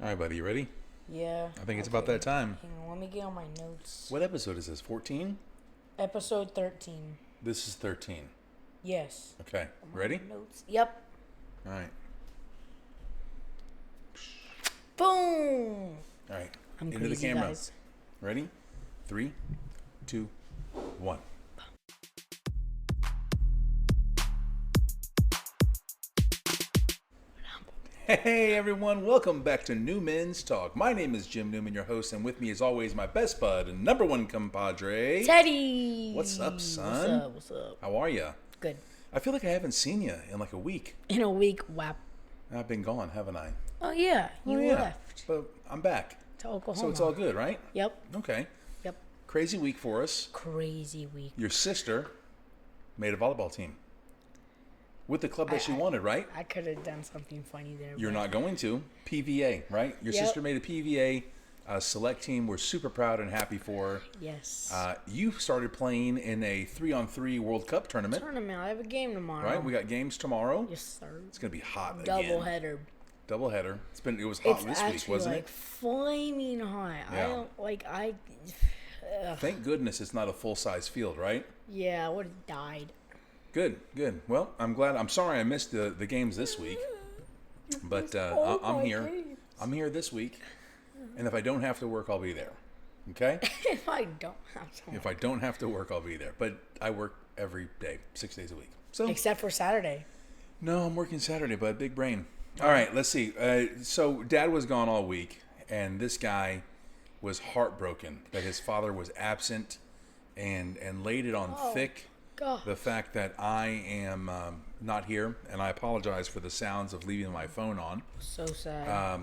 All right, buddy, you ready? Yeah. I think it's about that time. Hang on, let me get on my notes. What episode is this? 14? Episode 13. This is 13. Yes. Okay, ready? Notes. Yep. All right. Boom. All right. I'm Into crazy, the camera. guys. Ready? 3, 2, 1. Hey everyone, welcome back to Newmans Talk. My name is Jim Newman, your host, and with me as always my best bud and number one compadre, Teddy. What's up, son? What's up? How are you? Good. I feel like I haven't seen you in like a week. In a week, whap. I've been gone, haven't I? Oh yeah, you left But I'm back. to Oklahoma. So it's all good, right? Yep. Okay. Yep. Crazy week for us. Crazy week. Your sister made a volleyball team with the club that she wanted, right? I could have done something funny there. You're but not going to. PVA, right? Your Yep. sister made a PVA select team. We're super proud and happy for her. Yes. You started playing in a 3-on-3 World Cup tournament, Tournament. I have a game tomorrow. right? We got games tomorrow. Yes, sir. It's gonna be hot Double again. header. Doubleheader. It was hot It's this actually week, wasn't like flaming hot. Yeah. I don't like. it? Thank goodness it's not a full-size field, right? Yeah, I would have died. Good, good. Well, I'm glad. I'm sorry I missed the games this week, but I'm here. I'm here this week, and if I don't have to work, I'll be there. Okay? If I don't have to. If I don't have to work, I'll be there. But I work every day, 6 days a week. So Except for Saturday. no, I'm working Saturday, but big brain. All right, let's see. So Dad was gone all week, and this guy was heartbroken that his father was absent, and laid it on thick. God. The fact that I am not here, and I apologize for the sounds of leaving my phone on. So sad.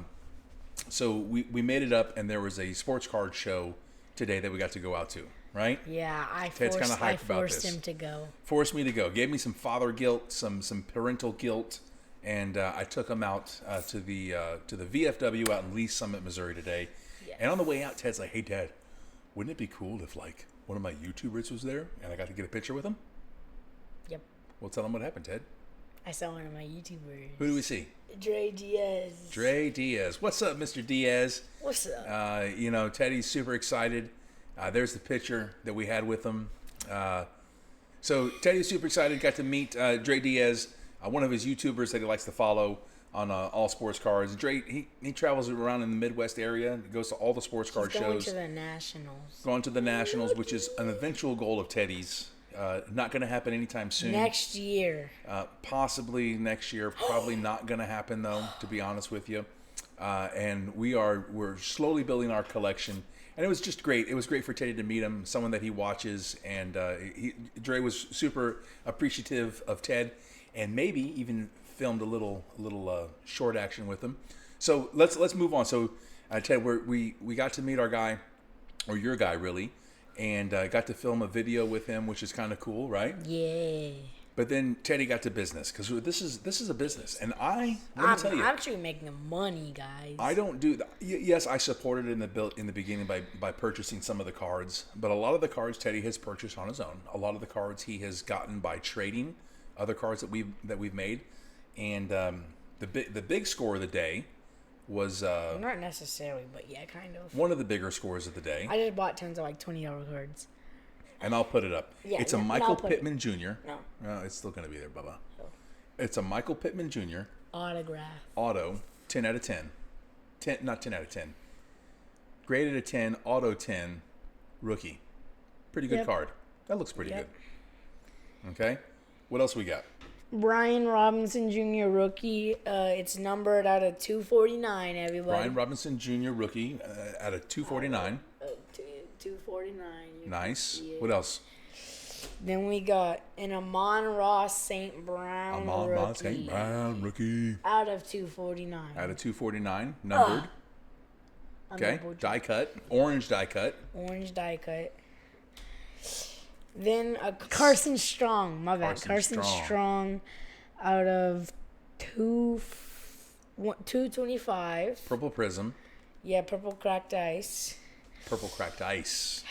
So we made it up, and there was a sports card show today that we got to go out to, right? yeah, Ted's kinda hyped about forced this. him to go. Forced me to go. Gave me some father guilt, some parental guilt, and I took him out to the VFW out in Lee Summit, Missouri today. Yes. And on the way out, Ted's like, "Hey, Dad, wouldn't it be cool if like one of my YouTubers was there and I got to get a picture with him?" Yep. Well, tell him what happened, Ted. I saw one of my YouTubers. Who do we see? Dre Diaz. Dre Diaz. What's up, Mr. Diaz? What's up? Teddy's super excited. There's the picture that we had with him. So Teddy's super excited. Got to meet Dre Diaz, one of his YouTubers that he likes to follow on all sports cards. Dre, he travels around in the Midwest area. Goes to all the sports card He's going shows. to the Nationals. Going to the Nationals, which is an eventual goal of Teddy's. Not going to happen anytime soon. Next year. Possibly next year. Probably not going to happen though, to be honest with you. And we're slowly building our collection, and it was just great. It was great for Teddy to meet him, someone that he watches, and Dre was super appreciative of Ted, and maybe even filmed a little short action with him. So let's move on. So Ted, we got to meet our guy, or your guy really, and got to film a video with him, which is kind of cool, right? Yeah. But then Teddy got to business, because this is a business, and let me tell you, I'm actually making money, guys. I don't do that. Yes, I supported in the beginning by purchasing some of the cards, but a lot of the cards Teddy has purchased on his own. A lot of the cards he has gotten by trading other cards that we've made, and the big score of the day was Not necessarily, but yeah, kind of. one of the bigger scores of the day, I just bought tons of like $20 cards. and I'll put it up. Yeah, it's a no, Michael I'll put it- Pittman Jr. No. It's still going to be there, Bubba. Oh. It's a Michael Pittman Jr. Autograph. Auto, 10 out of 10. 10, not 10 out of 10. Graded a 10, auto 10, rookie. Pretty good Yep. card. That looks pretty Yep. good. Okay. What else we got? Brian Robinson Jr. rookie. It's numbered out of 249, everybody. Brian Robinson Jr. rookie out of 249. 249. Nice. Yeah. What else? Then we got an Amon Ross St. Brown rookie. St. Brown rookie. Out of 249. Out of 249. Numbered. Okay. Unnumbered. Die cut. Orange die cut. Orange die cut. Then a Carson Strong. My bad. Carson Strong out of 225. Purple Prism. Yeah, purple cracked ice. Purple Cracked Ice.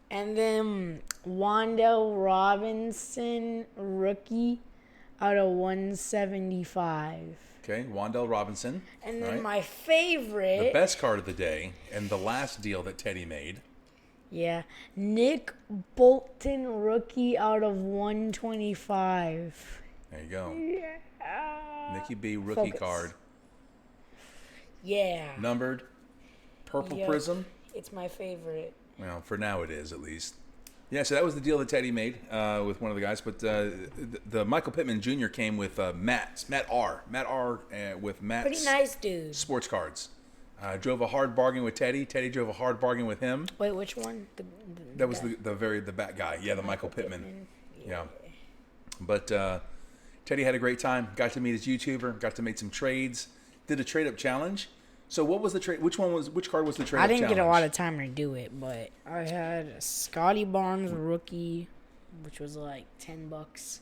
And then Wandell Robinson rookie out of 175. Okay, Wan'Dale Robinson. And then right? my favorite. The best card of the day and the last deal that Teddy made. Yeah, Nick Bolton rookie out of 125. There you go. Yeah. Nicky B rookie Focus. card. Yeah. Numbered. Purple Yep. prism. It's my favorite. Well, for now it is at least. Yeah, so that was the deal that Teddy made with one of the guys. But the Michael Pittman Jr. came with Matt R. With Matt's Pretty nice dude. sports cards. Drove a hard bargain with Teddy. Teddy drove a hard bargain with him. Wait, which one? That was the back guy. Yeah, the Michael Pittman. Yeah. But Teddy had a great time. Got to meet his YouTuber. Got to make some trades. Did a trade up challenge. So what was the trade? Which card was the trade up challenge? I didn't get a lot of time to do it, but I had a Scotty Barnes rookie, which was like $10.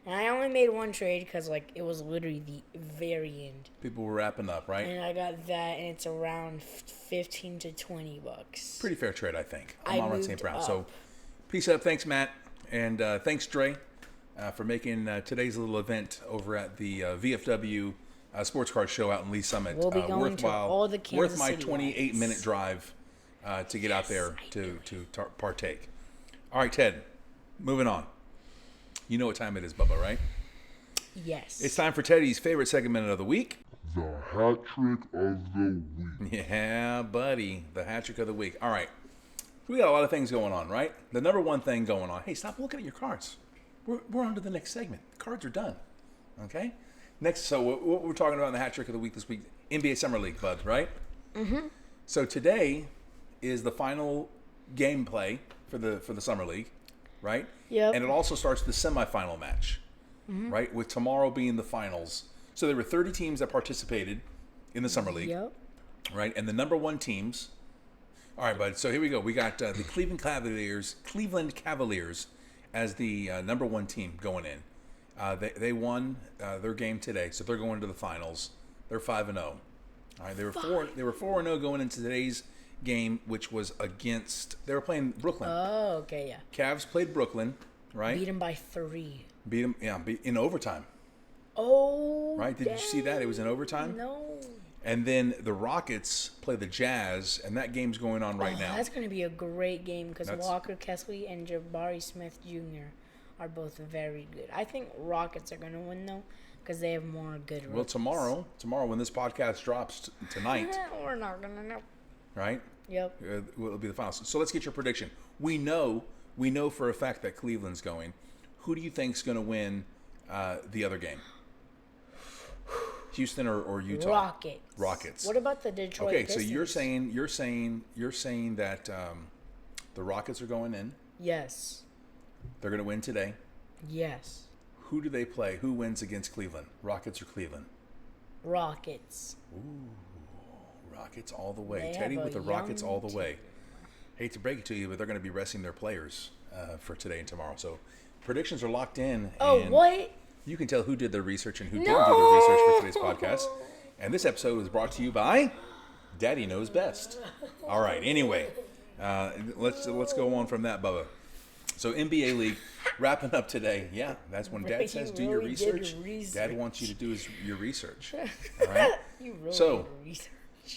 And I only made one trade because like it was literally the very end. People were wrapping up, right? And I got that, and it's around $15 to $20. Pretty fair trade, I think. I I'm on moved St. Brown. up. So peace up. Thanks, Matt. And thanks, Dre, for making today's little event over at the VFW sports card show out in Lee Summit. We'll be going to all the Kansas worth my City 28-minute ones. drive to get out there to partake. All right, Ted, moving on. You know what time it is, Bubba, right? Yes. It's time for Teddy's favorite segment of the week. The hat trick of the week. Yeah, buddy. The hat trick of the week. All right. We got a lot of things going on, right? The number one thing going on. Hey, stop looking at your cards. We're on to the next segment. The cards are done. Okay? Next, so what we're talking about in the hat trick of the week this week, NBA Summer League, bud, right? Mm-hmm. So today is the final gameplay for the Summer League, right? Yep. And it also starts the semifinal match, right? With tomorrow being the finals. So there were 30 teams that participated in the Summer League, Yep. right? And the number one teams. All right, bud. So here we go. We got the Cleveland Cavaliers as the number one team going in. They won their game today, so they're going to the finals. They're 5-0. All right, they were 4-0 going into today's game, which was against. They were playing Brooklyn. Oh, okay, yeah. Cavs played Brooklyn, right? Beat him by 3. Beat them, in overtime. Oh, Right? Did you see that? It was in overtime. No. And then the Rockets play the Jazz, and that game's going on right now. That's going to be a great game because That's- Walker Kessler and Jabari Smith Jr. are both very good. I think Rockets are going to win, though, because they have more good rookies. Well, tomorrow when this podcast drops tonight, We're not going to know. right? Yep. Will be the finals. So let's get your prediction. We know for a fact that Cleveland's going. Who do you think's going to win the other game? Houston or Utah? Rockets. What about the Detroit Okay, Pistons? so you're saying that the Rockets are going in. Yes. They're going to win today. Yes. Who do they play? Who wins against Cleveland? Rockets or Cleveland? Rockets. Rockets all the way. They Teddy have with a the Rockets young all the team. way. Hate to break it to you, but they're going to be resting their players for today and tomorrow. So predictions are locked in. Oh, and what? You can tell who did their research and who No! didn't do their research for today's podcast. And this episode was brought to you by Daddy Knows Best. All right. Anyway, let's go on from that, Bubba. So NBA League wrapping up today. Yeah, that's when Dad You says do your really did research. research. Dad wants you to do your research. All right. You really So- did research.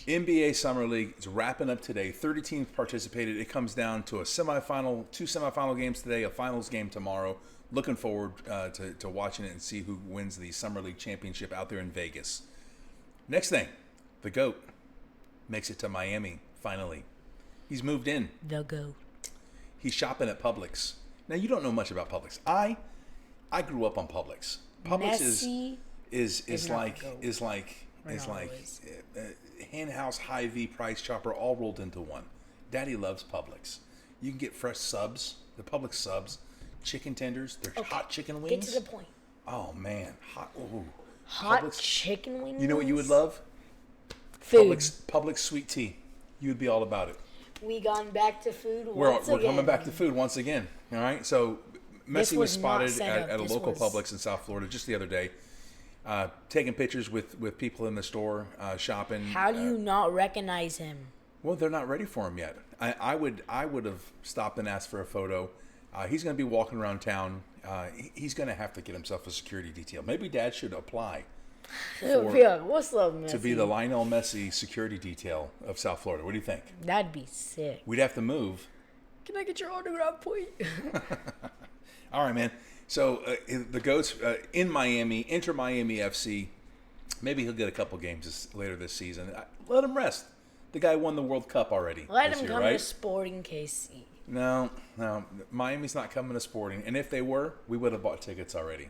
NBA Summer League is wrapping up today. 30 teams participated. It comes down to two semifinal games today, a finals game tomorrow. Looking forward to watching it and see who wins the Summer League championship out there in Vegas. Next thing, the GOAT makes it to Miami, finally. He's moved in. The GOAT. He's shopping at Publix. Now, you don't know much about Publix. I grew up on Publix. Publix Messi is not like the GOAT. Ronaldo is. hen house Hy-Vee price chopper all rolled into one. Daddy loves Publix. You can get fresh subs, the Publix subs, chicken tenders, their hot chicken Get wings. to the point. Oh man, hot! Ooh. Hot Publix- chicken wings. You know what you would love? Food. Publix sweet tea. You would be all about it. We gone back to food We're once again. coming back to food once again. All right. So Messi was was not spotted set up. at a This local was- Publix in South Florida just the other day, taking pictures with people in the store shopping. How do you not recognize him? Well, they're not ready for him yet. I would have stopped and asked for a photo. He's going to be walking around town. He's going to have to get himself a security detail. Maybe Dad should apply What's up, Messi? to be the Lionel Messi security detail of South Florida. What do you think? That'd be sick. We'd have to move. Can I get your autograph, please? All right, man. So the Goats in Miami, enter Miami FC. Maybe he'll get a couple games later this season. Let him rest. The guy won the World Cup already. Let this him year, come right? to Sporting KC. No. Miami's not coming to Sporting. And if they were, we would have bought tickets already.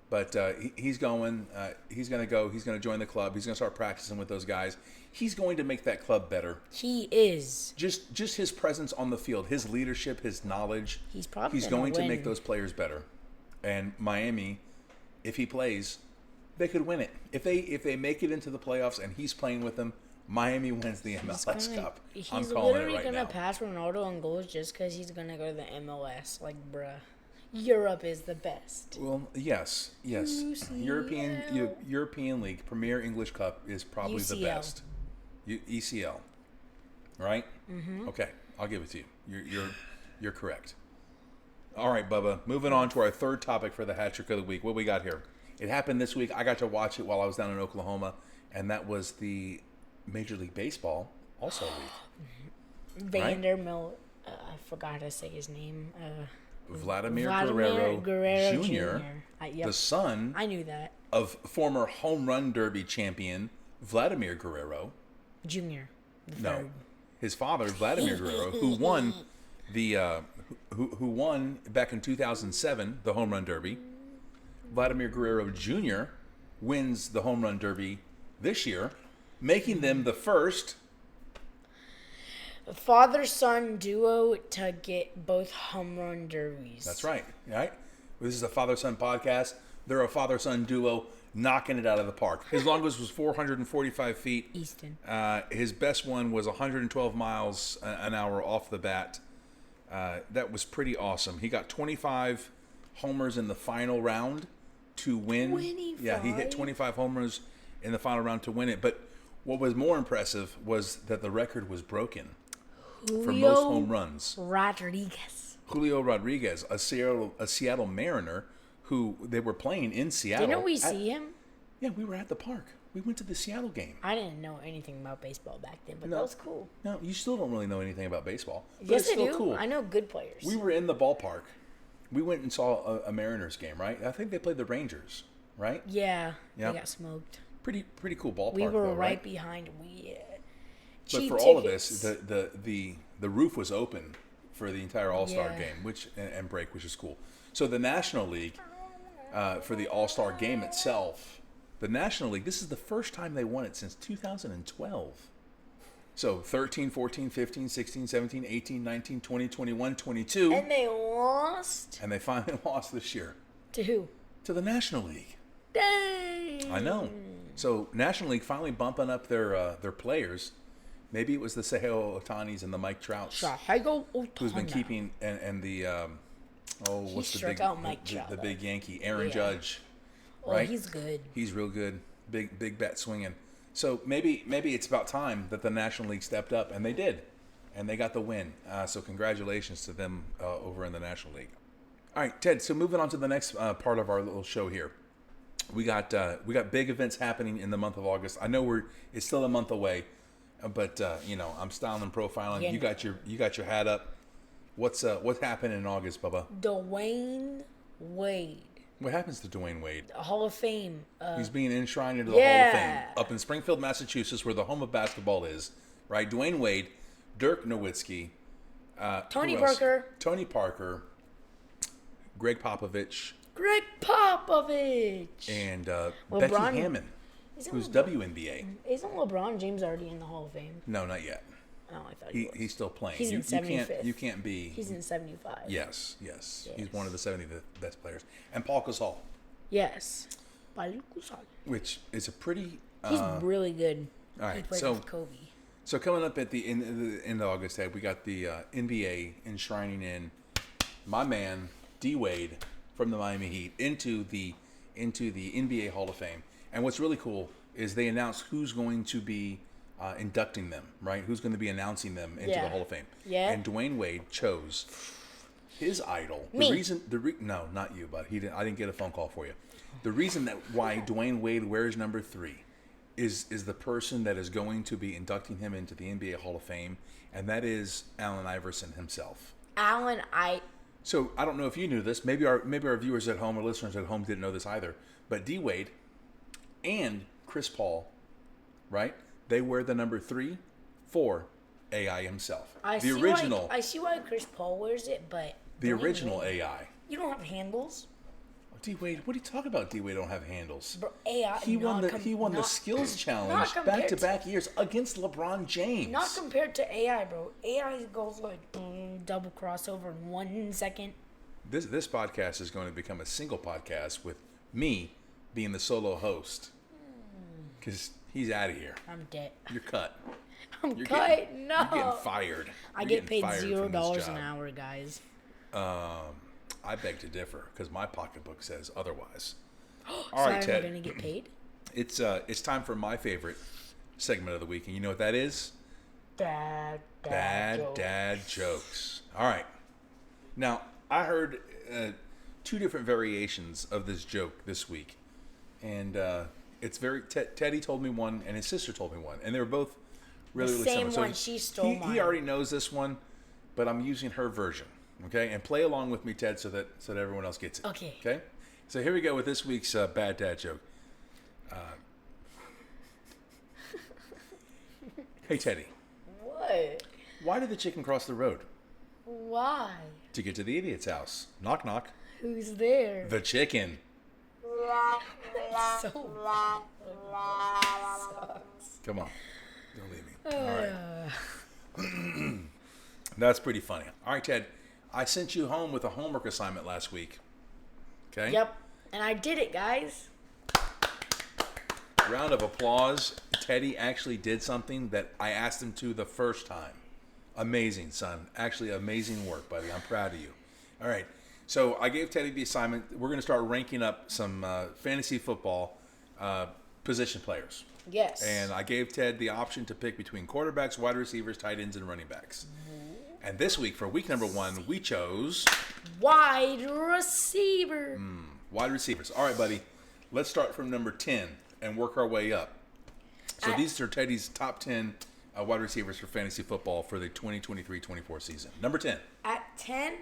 But he's going. He's going to go. He's going to join the club. He's going to start practicing with those guys. He's going to make that club better. He is. Just his presence on the field, his leadership, his knowledge. He's probably going to win. make those players better. And Miami, if he plays, they could win it. If they make it into the playoffs and he's playing with them, Miami wins the MLS Cup. I'm calling it right now. He's literally gonna pass Ronaldo on goals just because he's gonna go to the MLS. Like, bruh, Europe is the best. Well, yes. European League, Premier English Cup is probably UCL. the best. ECL, right? Mm-hmm. Okay, I'll give it to you. You're correct. All right, Bubba. Moving on to our third topic for the hat trick of the week. What we got here? It happened this week. I got to watch it while I was down in Oklahoma, and that was the Major League Baseball All-Star Week. Vanderbilt. I forgot to say his name. Vladimir Guerrero Jr. Yep. The son I knew that. of former home run derby champion Vladimir Guerrero. Junior. No, his father Vladimir Guerrero, who won who won back in 2007 the home run derby. Vladimir Guerrero Jr. wins the home run derby this year, making them the first father-son duo to get both home run derbies. That's right. Right? This is a father-son podcast. They're a father-son duo knocking it out of the park. His longest was 445 feet. Easton. His best one was 112 miles an hour off the bat. That was pretty awesome. He got 25 homers in the final round to win. 25? Yeah, he hit 25 homers in the final round to win it. But what was more impressive was that the record was broken for most home runs. Julio Rodriguez, a Seattle Mariner, who they were playing in Seattle. Didn't we see him? Yeah, we were at the park. We went to the Seattle game. I didn't know anything about baseball back then, but that was cool. No, you still don't really know anything about baseball. But Yes, it's I still do. cool. I know good players. We were in the ballpark. We went and saw a Mariners game, right? I think they played the Rangers, right? Yeah, Yep. they got smoked. Pretty cool ballpark. We were though, right behind. We But cheap for all of tickets. this, the roof was open for the entire All-Star Yeah. game, and break, which is cool. So the National League, for the All-Star game itself, the National League, this is the first time they won it since 2012. So 13, 14, 15, 16, 17, 18, 19, 20, 21, 22. and they lost And they finally lost this year to who? to the National League. Dang. I know. So National League finally bumping up their players. Maybe it was the Seiho Otanis and the Mike Trouts who's been keeping and the what's the struck big out Mike Trout, the though. big Yankee Aaron Yeah. Judge, Oh, right? he's good. He's real good, big bat swinging. So maybe it's about time that the National League stepped up, and they did, and they got the win. So congratulations to them over in the National League. All right, Ted. So moving on to the next part of our little show here, we got big events happening in the month of August. I know it's still a month away, but I'm styling and profiling. Yeah. You got your hat up. What's happening in August, Bubba? Dwayne Wade, What happens to Dwayne Wade? Hall of Fame. He's being enshrined into the Hall of Fame Yeah. up in Springfield, Massachusetts, where the home of basketball is. Right, Dwayne Wade, Dirk Nowitzki, Tony who else? Parker. Greg Popovich, Greg Popovich. and LeBron- Becky Hammond, Isn't who's LeBron- WNBA. Isn't LeBron James already in the Hall of Fame? No, not yet. Oh, I thought he was. He's still playing. He's in 75th. You can't be. He's in 75. Yes. He's one of the 70 best players. And Paul Gasol, Yes. Balukusal. which is a pretty. He's really good. all right, He played so- with Kobe. So coming up at the end of August, Ted, we got the NBA enshrining in my man D Wade from the Miami Heat into the NBA Hall of Fame. And what's really cool is they announced who's going to be inducting them, right? Who's going to be announcing them into the Yeah. Hall of Fame? Yeah. And Dwayne Wade chose his idol. Me. No, not you, but I didn't get a phone call for you. The reason that why Dwayne Wade wears number 3 is the person that is going to be inducting him into the NBA Hall of Fame, and that is Allen Iverson himself. So I don't know if you knew this. Maybe our viewers at home or listeners at home didn't know this either. But D Wade and Chris Paul, right? They wear the number 3 for AI himself. I see why Chris Paul wears it, but the original AI. You don't have handles. D Wade, what are you talking about? D Wade don't have handles. Bro, AI. He won the skills challenge back-to-back years against LeBron James. Not compared to AI, bro. AI goes like double crossover in 1 second. This podcast is going to become a single podcast with me being the solo host. Because he's out of here. I'm dead. You're cut. You're cut? No. You're getting fired. I get paid $0 an hour, guys. I beg to differ because my pocketbook says otherwise. All right, Ted. We're going to get paid? It's time for my favorite segment of the week. And you know what that is? Bad dad jokes. All right. Now, I heard 2 different variations of this joke this week. And it's very... Teddy told me one and his sister told me one. And they were both really similar. The same one. She stole mine. He already knows this one, but I'm using her version. Okay? And play along with me, Ted, so that everyone else gets it. Okay. Okay? So here we go with this week's bad dad joke. Hey, Teddy. What? Why did the chicken cross the road? Why? To get to the idiot's house. Knock, knock. Who's there? The chicken. So sucks. Come on. Don't leave me. All right. That's pretty funny. All right, Ted. I sent you home with a homework assignment last week. Okay? Yep. And I did it, guys. Round of applause. Teddy actually did something that I asked him to the first time. Amazing, son. Actually, amazing work, buddy. I'm proud of you. All right. So I gave Teddy the assignment. We're going to start ranking up some fantasy football position players. Yes. And I gave Ted the option to pick between quarterbacks, wide receivers, tight ends, and running backs. And this week, for week number 1, we chose... wide receiver. Wide receivers. All right, buddy. Let's start from number 10 and work our way up. So these are Teddy's top 10 wide receivers for fantasy football for the 2023-24 season. Number 10. At 10,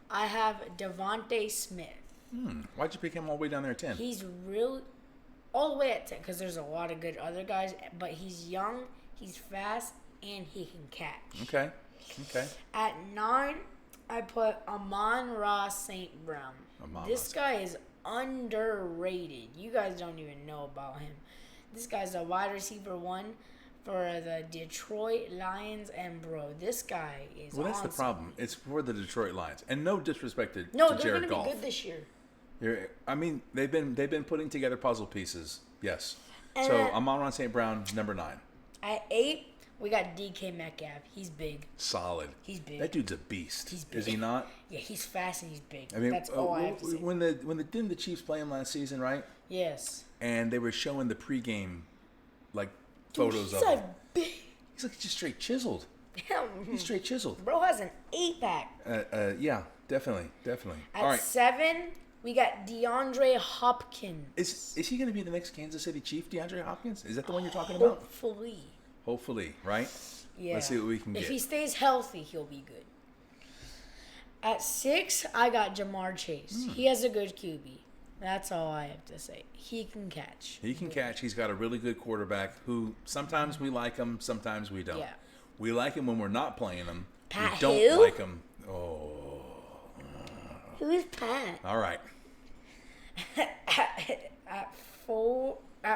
I have Devontae Smith. Why'd you pick him all the way down there at 10? He's really... all the way at 10, because there's a lot of good other guys, but he's young, he's fast, and he can catch. Okay. At 9, I put Amon-Ra St. Brown. This guy is underrated. You guys don't even know about him. This guy's a wide receiver 1 for the Detroit Lions, and bro, this guy is Well, that's awesome. the problem. It's for the Detroit Lions. And no disrespect to No, Jared they're Goff. going to be good this year. I mean, they've been putting together puzzle pieces. Yes. And So Amon-Ra St. Brown, number 9. At 8, we got DK Metcalf. He's big. Solid. He's big. That dude's a beast. He's big. Is he not? Yeah, he's fast and he's big. I mean, that's all I have to say. Didn't the Chiefs play him last season, right? Yes. And they were showing the pregame, like, photos Dude, of him. big. He's like just straight chiseled. He's straight chiseled. Bro has an 8-pack. Yeah, definitely. At All right. 7, we got DeAndre Hopkins. Is he going to be the next Kansas City Chief, DeAndre Hopkins? Is that the one you're talking about? Hopefully, right? Yeah. Let's see what we can get. If he stays healthy, he'll be good. At 6, I got Jamar Chase. He has a good QB. That's all I have to say. He can catch. He's got a really good quarterback who sometimes we like him, sometimes we don't. Yeah. We like him when we're not playing him. Pat we don't who? like him. Oh. Who is Pat? All right. At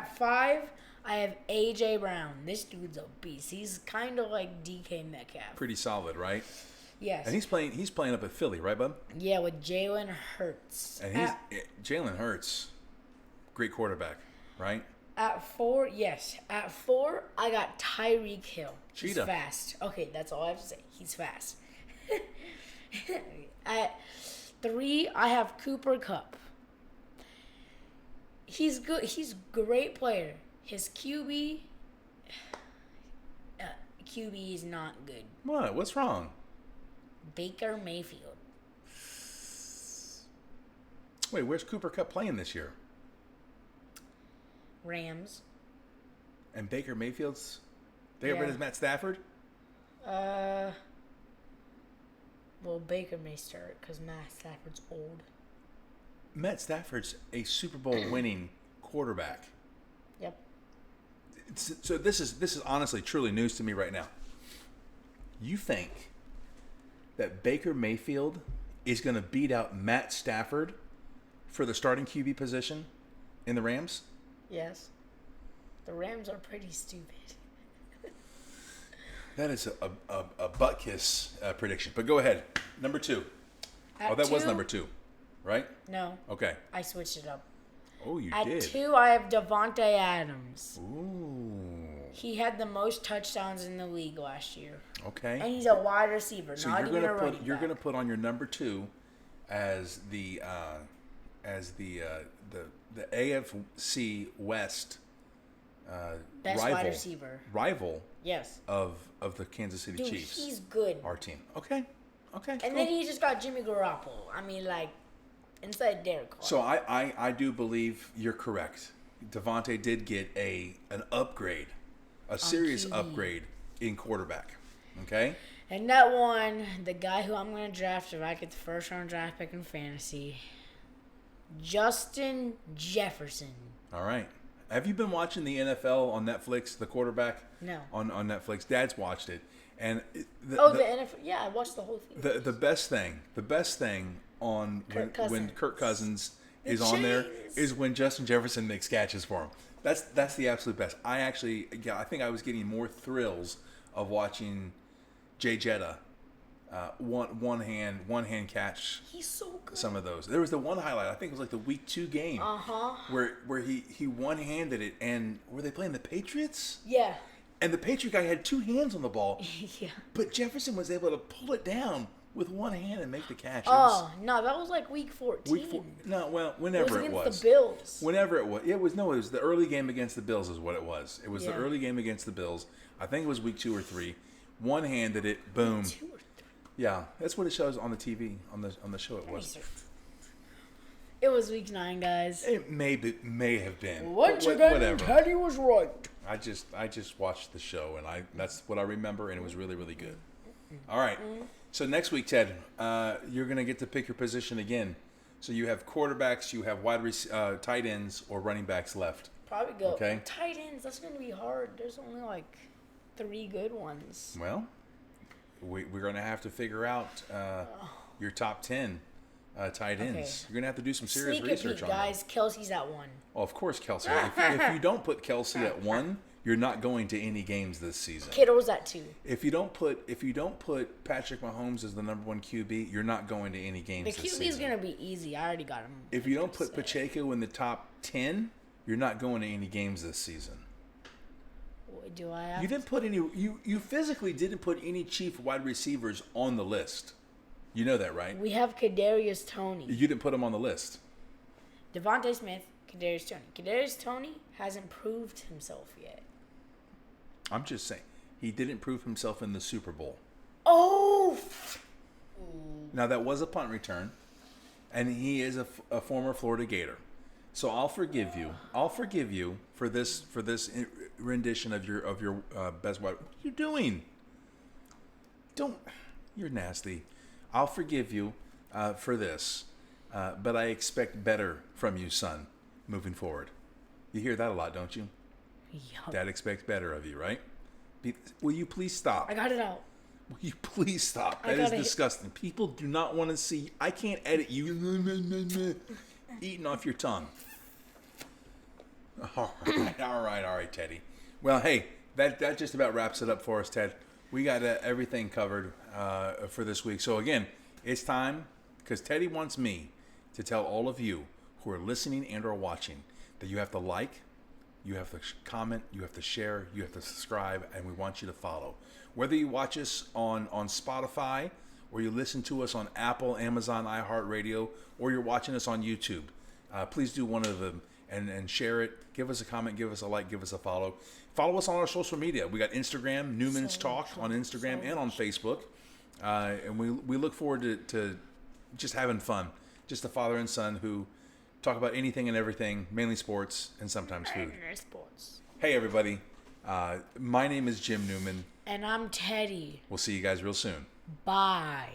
5, I have AJ Brown. This dude's a beast. He's kind of like DK Metcalf. Pretty solid, right? Yes. And he's playing up at Philly, right, bud? Yeah, with Jalen Hurts. And Jalen Hurts, great quarterback, right? At 4, yes. At 4, I got Tyreek Hill. He's Cheetah. fast. Okay, that's all I have to say. He's fast. At 3, I have Cooper Kupp. He's good. He's a great player. His QB is not good. What? What's wrong? Baker Mayfield. Wait, where's Cooper Kupp playing this year? Rams. And Baker Mayfield's. They got rid of Matt Stafford. Well, Baker may start because Matt Stafford's old. Matt Stafford's a Super Bowl winning quarterback. Yep. So this is honestly truly news to me right now. You think that Baker Mayfield is going to beat out Matt Stafford for the starting QB position in the Rams? Yes. The Rams are pretty stupid. That is a butt kiss prediction. But go ahead. Number 2. At that was two? number 2, right? No. Okay. I switched it up. Oh, you At did. 2, I have Devontae Adams. Ooh. He had the most touchdowns in the league last year. Okay. And he's a wide receiver, So not you're even gonna a put running you're back. gonna put on your number 2 as the AFC West Best rival wide receiver. rival Yes. of the Kansas City Dude, Chiefs. he's good. Our team. Okay. And cool. then he just got Jimmy Garoppolo. I mean, like, instead of Derek Carr. So I do believe you're correct. Devontae did get an upgrade, a serious QB. upgrade in quarterback. Okay. And that one, the guy who I'm going to draft if I get the first round draft pick in fantasy, Justin Jefferson. All right. Have you been watching the NFL on Netflix, the quarterback? No. On Netflix. Dad's watched it. And The NFL. Yeah, I watched the whole thing. the best thing on when Kirk Cousins is The on there chains. is when Justin Jefferson makes catches for him. That's the absolute best. I think I was getting more thrills of watching Jay Jetta one hand catch He's so good. some of those. There was the one highlight, I think it was like the week 2 game. Where he one-handed it, and were they playing the Patriots? Yeah. And the Patriot guy had 2 hands on the ball. Yeah. But Jefferson was able to pull it down with one hand and make the catch. Oh, no, that was like week 14. Week 4. No, well, It whenever was it against was. the Bills. Whenever it was. It was the early game against the Bills is what it was. It was the Yeah. early game against the Bills. I think it was week 2 or 3. One-handed it, boom. 2 or 3. Yeah, that's what it shows on the TV, on the show it was. It was week 9, guys. It may have been. Once but again, whatever. Teddy was right. I just watched the show, and that's what I remember, and it was really, really good. All right. So next week, Ted, you're going to get to pick your position again. So you have quarterbacks, you have tight ends, or running backs left. Probably go. Okay. Tight ends, that's going to be hard. There's only like 3 good ones. Well, we're going to have to figure out your top 10 tight ends. Okay. You're going to have to do some serious Sneak a research peek, on guys. Kelsey's at 1. Oh, of course, Kelsey. If you don't put Kelsey at 1, you're not going to any games this season. Kittle's at 2. If you don't put Patrick Mahomes as the number 1 QB, you're not going to any games The this QB season. is going to be easy. I already got him. If you don't put Pacheco in the top 10, you're not going to any games this season. Do I have You didn't put any. You physically didn't put any Chief wide receivers on the list. You know that, right? We have Kadarius Toney. You didn't put them on the list. Devontae Smith, Kadarius Toney. Kadarius Toney hasn't proved himself yet. I'm just saying he didn't prove himself in the Super Bowl. Oh! Now that was a punt return, and he is a former Florida Gator. So I'll forgive you. I'll forgive you for this rendition of your best wide. What are you doing? Don't. You're nasty. I'll forgive you for this, but I expect better from you, son, moving forward. You hear that a lot, don't you? Yup. Dad expects better of you, right? Will you please stop? I got it out. Will you please stop? I That is gotta- disgusting. People do not want to see. I can't edit you eating off your tongue. All right, Teddy. Well, hey, that just about wraps it up for us, Ted. We got everything covered for this week. So again, it's time because Teddy wants me to tell all of you who are listening and or watching that you have to like, you have to comment, you have to share, you have to subscribe, and we want you to follow. Whether you watch us on Spotify or you listen to us on Apple, Amazon, iHeartRadio, or you're watching us on YouTube, please do one of them and share it. Give us a comment, give us a like, give us a follow. Follow us on our social media. We got Instagram, Newmans Talk on Instagram and on Facebook. And we look forward to just having fun. Just a father and son who talk about anything and everything, mainly sports and sometimes food. Sports. Hey, everybody. My name is Jim Newman. And I'm Teddy. We'll see you guys real soon. Bye.